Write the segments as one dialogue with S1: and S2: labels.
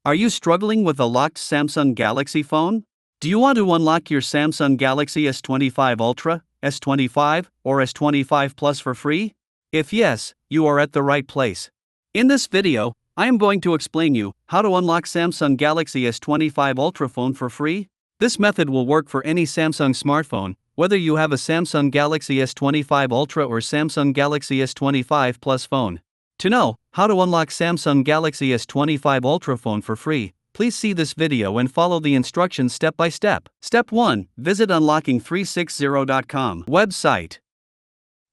S1: Are you struggling with a locked Samsung Galaxy phone? Do you want to unlock your Samsung Galaxy S25 Ultra, S25, or S25 Plus for free? If yes, you are at the right place. In this video, I am going to explain you how to unlock Samsung Galaxy S25 Ultra phone for free. This method will work for any Samsung smartphone, whether you have a Samsung Galaxy S25 Ultra or Samsung Galaxy S25 Plus phone. To know how to unlock Samsung Galaxy S25 Ultra phone for free, please see this video and follow the instructions step by step. Step 1. Visit unlocking360.com website.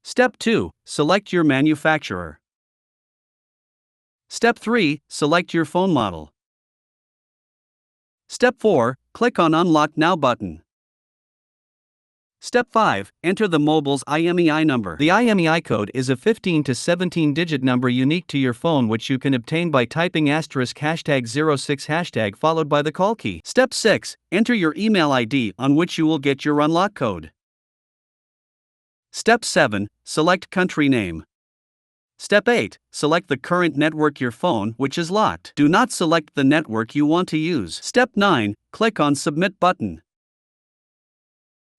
S1: Step 2. Select your manufacturer. Step 3. Select your phone model. Step 4. Click on Unlock Now button. Step 5. Enter the mobile's IMEI number. The IMEI code is a 15 to 17 digit number unique to your phone, which you can obtain by typing *#06# followed by the call key. Step 6. Enter your email ID on which you will get your unlock code. Step 7. Select country name. Step 8. Select the current network your phone which is locked. Do not select the network you want to use. Step 9. Click on Submit button.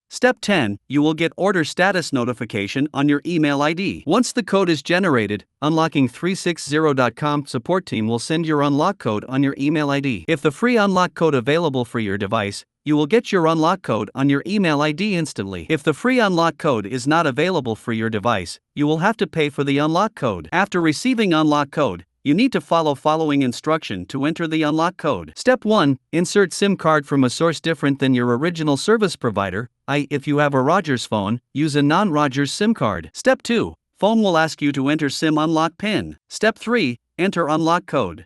S1: Step 10. You will get order status notification on your email ID. Once the code is generated, unlocking360.com support team will send your unlock code on your email ID. If the free unlock code available for your device, you will get your unlock code on your email ID instantly. If the free unlock code is not available for your device, you will have to pay for the unlock code. After receiving unlock code, you need to follow following instruction to enter the unlock code. Step 1. Insert SIM card from a source different than your original service provider. If you have a Rogers phone, use a non-Rogers SIM card. Step 2. Phone will ask you to enter SIM unlock PIN. Step 3. Enter unlock code.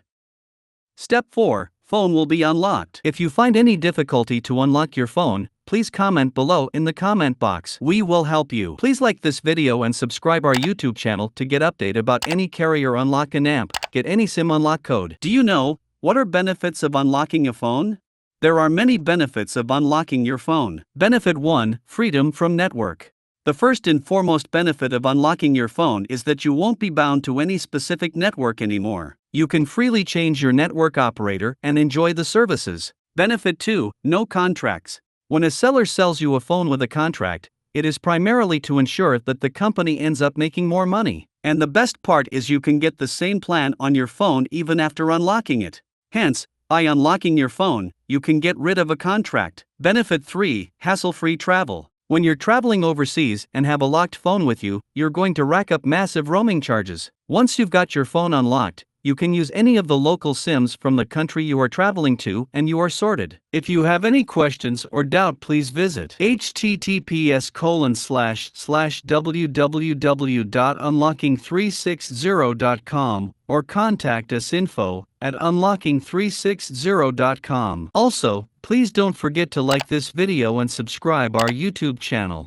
S1: Step 4. Phone will be unlocked. If you find any difficulty to unlock your phone, please comment below in the comment box. We will help you. Please like this video and subscribe our YouTube channel to get update about any carrier unlock and amp. Get any SIM unlock code. Do you know what are benefits of unlocking a phone? There are many benefits of unlocking your phone. Benefit 1. Freedom from network. The first and foremost benefit of unlocking your phone is that you won't be bound to any specific network anymore. You can freely change your network operator and enjoy the services. Benefit 2. No contracts. When a seller sells you a phone with a contract, it is primarily to ensure that the company ends up making more money. And the best part is you can get the same plan on your phone even after unlocking it. Hence, by unlocking your phone, you can get rid of a contract. Benefit 3. Hassle-free travel. When you're traveling overseas and have a locked phone with you, you're going to rack up massive roaming charges. Once you've got your phone unlocked, you can use any of the local SIMs from the country you are traveling to and you are sorted. If you have any questions or doubt, please visit https://www.unlocking360.com or contact us info@unlocking360.com. Also, please don't forget to like this video and subscribe our YouTube channel.